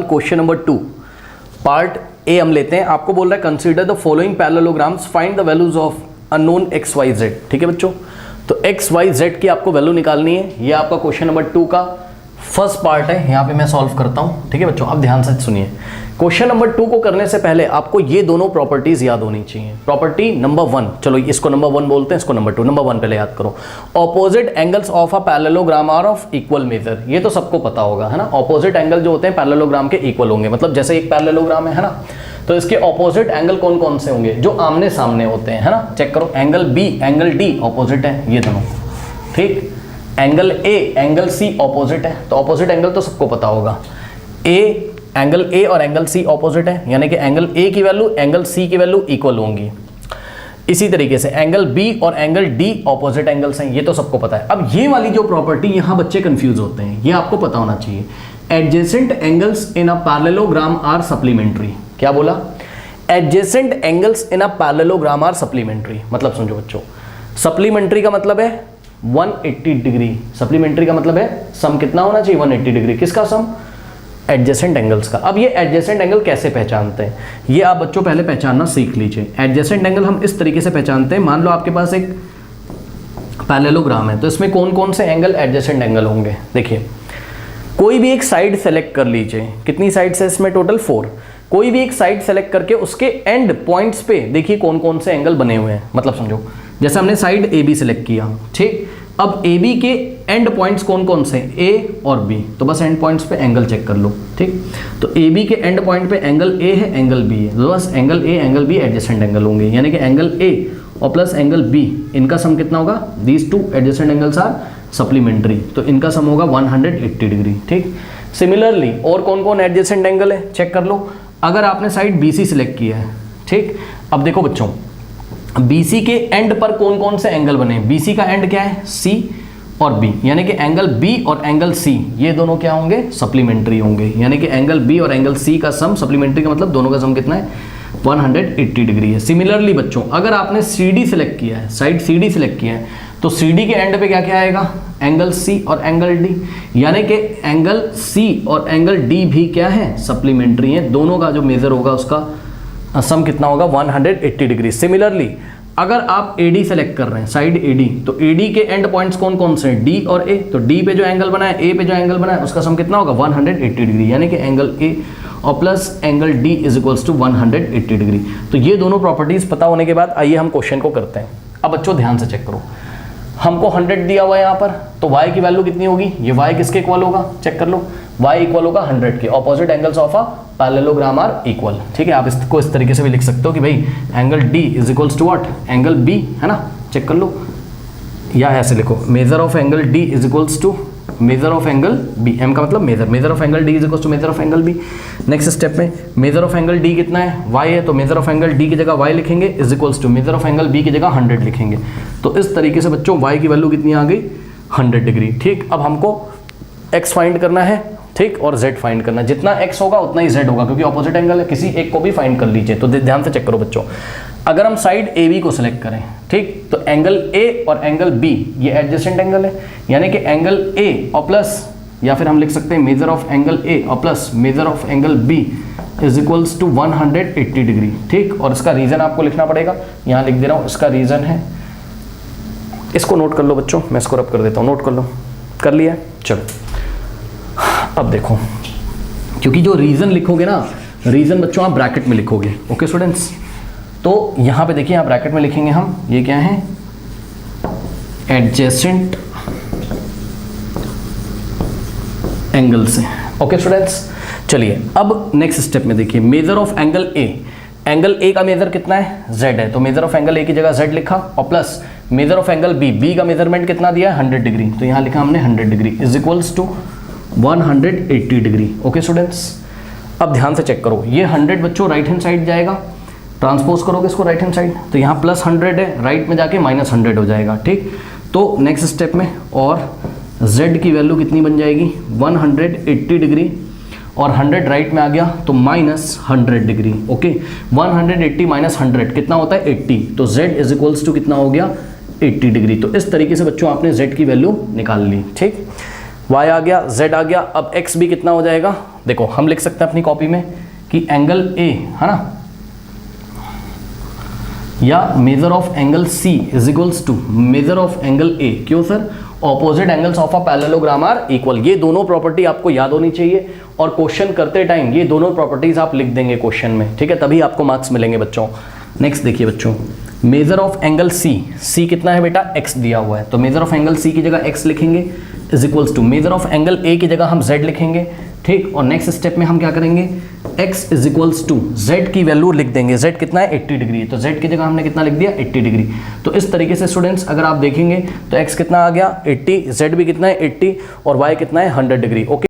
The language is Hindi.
क्वेश्चन नंबर 2 पार्ट ए हम लेते हैं। आपको बोल रहा है consider the following parallelograms, find the values of unknown X Y Z. ठीक है बच्चों, तो एक्स वाई जेड की आपको वैल्यू निकालनी है। ये आपका क्वेश्चन नंबर 2 का फर्स्ट पार्ट है, यहाँ पे मैं सॉल्व करता हूँ। ठीक है बच्चों, आप ध्यान से सुनिए। क्वेश्चन नंबर 2 को करने से पहले आपको ये दोनों प्रॉपर्टीज याद होनी चाहिए। प्रॉपर्टी नंबर 1, चलो इसको नंबर 1 बोलते हैं, इसको नंबर 2। नंबर 1 पहले याद करो, opposite angles of a parallelogram are of equal measure. ये तो सबको पता होगा, है ना। ऑपोजिट एंगल जो होते हैं पैरेललोग्राम के इक्वल होंगे, मतलब जैसे एक पैरेललोग्राम है ना, तो इसके ऑपोजिट एंगल कौन कौन से होंगे? जो आमने सामने होते हैं, है ना। चेक करो, angle B angle D opposite है, ये दोनों। ठीक, angle A angle C opposite है, तो ऑपोजिट एंगल तो सबको पता होगा। एंगल ए और एंगल सी ऑपोजिट है, यानी कि एंगल ए की वैल्यू एंगल सी की वैल्यू इक्वल होंगी। इसी तरीके से एंगल बी और एंगल डी ऑपोजिट एंगल्स हैं, ये तो सबको पता है। अब ये वाली जो प्रॉपर्टी, यहां बच्चे कंफ्यूज होते हैं, ये आपको पता होना चाहिए। Adjacent angles in a parallelogram are supplementary. क्या बोला? Adjacent angles in a parallelogram are supplementary. मतलब समझो बच्चों, सप्लीमेंट्री का मतलब है 180 डिग्री। सप्लीमेंट्री का मतलब है सम कितना होना चाहिए? 180 डिग्री। किसका सम? एडजेसेंट एंगल्स का। अब ये एडजेसेंट एंगल कैसे पहचानते हैं, ये आप बच्चों पहले पहचानना सीख लीजिए। एडजेसेंट एंगल हम इस तरीके से पहचानते हैं। मान लो आपके पास एक पैरेललोग्राम है, तो इसमें कौन कौन से एंगल एडजेसेंट एंगल होंगे? देखिए, कोई भी एक साइड सेलेक्ट कर लीजिए। कितनी साइड्स है इसमें? टोटल 4। कोई भी एक साइड सेलेक्ट करके उसके एंड पॉइंट्स पे देखिए कौन कौन से एंगल बने हुए हैं। मतलब समझो, जैसे हमने साइड ए बी सेलेक्ट किया, ठीक। अब ए बी के एंड पॉइंट्स कौन कौन से? ए और बी। तो बस एंड पॉइंट्स पे एंगल चेक कर लो, ठीक। तो ए बी के एंड पॉइंट पे एंगल ए है, एंगल बी है, तो बस angle A angle B adjacent angle होंगे। यानी कि एंगल ए और प्लस एंगल बी, इनका सम कितना होगा? These two adjacent angles are supplementary, तो इनका सम होगा 180 डिग्री, ठीक। सिमिलरली और कौन कौन एडजेसेंट एंगल है चेक कर लो। अगर आपने साइड बी सी सिलेक्ट किया है, ठीक। अब देखो बच्चों, BC के एंड पर कौन कौन से एंगल बने? BC का एंड क्या है? C और B, यानी कि एंगल B और एंगल C, ये दोनों क्या होंगे? सप्लीमेंट्री होंगे। यानी कि एंगल B और एंगल C का सम, सप्लीमेंट्री का मतलब दोनों का सम कितना है? 180 डिग्री है। सिमिलरली बच्चों, अगर आपने CD सिलेक्ट किया है, साइड CD सिलेक्ट किया है, तो CD के एंड पे क्या क्या आएगा? एंगल C और एंगल D, यानी कि एंगल C और एंगल D भी क्या है? सप्लीमेंट्री है। दोनों का जो मेजर होगा उसका सम कितना होगा? 180 डिग्री। सिमिलरली अगर आप AD सेलेक्ट कर रहे हैं, साइड AD, तो AD के एंड पॉइंट्स कौन कौन से हैं? D और A। तो D पे जो एंगल बना है, A पे जो एंगल बना है, उसका सम कितना होगा? 180 डिग्री, यानी कि एंगल A और plus angle D is equals to 180 degree. तो ये दोनों प्रॉपर्टीज पता होने के बाद आइए हम क्वेश्चन को करते हैं। अब बच्चों ध्यान से चेक करो, हमको 100 दिया हुआ है यहाँ पर, तो y की वैल्यू कितनी होगी? ये y किसके इक्वल होगा? चेक कर लो, y इक्वल होगा 100 के। Opposite angles of a parallelogram are equal, ठीक है। आप इसको इस तरीके से भी लिख सकते हो कि भाई angle D is equals to what? Angle B, है ना। चेक कर लो, या ऐसे लिखो, measure of angle D is equals to measure of angle B। M का मतलब measure, measure of angle D is equals to measure of angle B। Next step में मेजर ऑफ एंगल D कितना है? Y है, तो मेजर ऑफ एंगल D की जगह Y लिखेंगे is equals to measure of angle B की जगह 100 लिखेंगे। तो इस तरीके से बच्चों Y की वैल्यू कितनी आ गई? 100 डिग्री, ठीक। अब हमको X फाइंड करना है, ठीक, और Z फाइंड करना है। जितना X होगा उतना ही Z होगा, क्योंकि ऑपोजिट एंगल है। किसी एक को भी फाइंड कर लीजिए। तो ध्यान से चेक करो बच्चों, अगर हम साइड AB को सिलेक्ट करें, ठीक, तो एंगल A और एंगल B ये एडजेसेंट एंगल है, यानी कि एंगल A और प्लस, या फिर हम लिख सकते हैं मेजर ऑफ एंगल A और plus measure of angle B is equals to 180 degree, ठीक। और इसका रीजन आपको लिखना पड़ेगा, यहाँ लिख दे रहा हूँ। इसका रीजन है, इसको नोट कर लो बच्चों, मैं इसको रब कर देता हूँ, नोट कर लो। कर लिया? चलो अब देखो, क्योंकि जो रीजन लिखोगे ना, रीजन बच्चों आप ब्रैकेट में लिखोगे, ओके स्टूडेंट्स। तो यहाँ पे देखिए, आप ब्रैकेट में लिखेंगे हम, ये क्या है? एडजेसेंट एंगल्स हैं, ओके स्टूडेंट्स। चलिए अब नेक्स्ट स्टेप में देखिए, major of angle A। Angle A का मेजर कितना है? Z है, तो मेजर ऑफ एंगल A की जगह Z लिखा, और plus measure of angle B का मेजरमेंट कितना दिया है? 100 डिग्री, तो यहाँ लिखा हमने 100 degree is equals to 180 degree, okay students. अब ध्यान से चेक करो, ये 100 बच्चों राइट हैंड साइड जाएगा, ट्रांसपोज करोगे इसको राइट हैंड साइड, तो यहाँ प्लस 100 है, राइट में जाके -100 हो जाएगा, ठीक। तो नेक्स्ट स्टेप में, और Z की वैल्यू कितनी बन जाएगी? 180 डिग्री, और 100 राइट में आ गया तो -100 डिग्री, ओके। 180 माइनस 100 कितना होता है? 80। तो Z इज इक्वल्स टू कितना हो गया? 80 डिग्री। तो इस तरीके से बच्चों आपने Z की वैल्यू निकाल ली, ठीक। y आ गया, z आ गया, अब x भी कितना हो जाएगा, देखो हम लिख सकते हैं अपनी कॉपी में कि एंगल a है ना, या measure of angle c is equals to measure of angle a। क्यों sir, opposite angles of a parallelogram are equal. ये दोनों प्रॉपर्टी आपको याद होनी चाहिए और क्वेश्चन करते टाइम ये दोनों प्रॉपर्टीज आप लिख देंगे क्वेश्चन में, ठीक है, तभी आपको मार्क्स मिलेंगे बच्चों। नेक्स्ट देखिए बच्चों, मेजर ऑफ एंगल c कितना है बेटा, x दिया हुआ है, तो मेजर ऑफ एंगल c की जगह x लिखेंगे is equals to measure of angle a की जगह हम z लिखेंगे, ठीक। और नेक्स्ट स्टेप में हम क्या करेंगे, x is equals to z की वैल्यू लिख देंगे, z कितना है 80 डिग्री, तो z की जगह हमने कितना लिख दिया 80 डिग्री। तो इस तरीके से स्टूडेंट्स अगर आप देखेंगे तो x कितना आ गया 80, z भी कितना है 80 और y कितना है 100 डिग्री। ओके।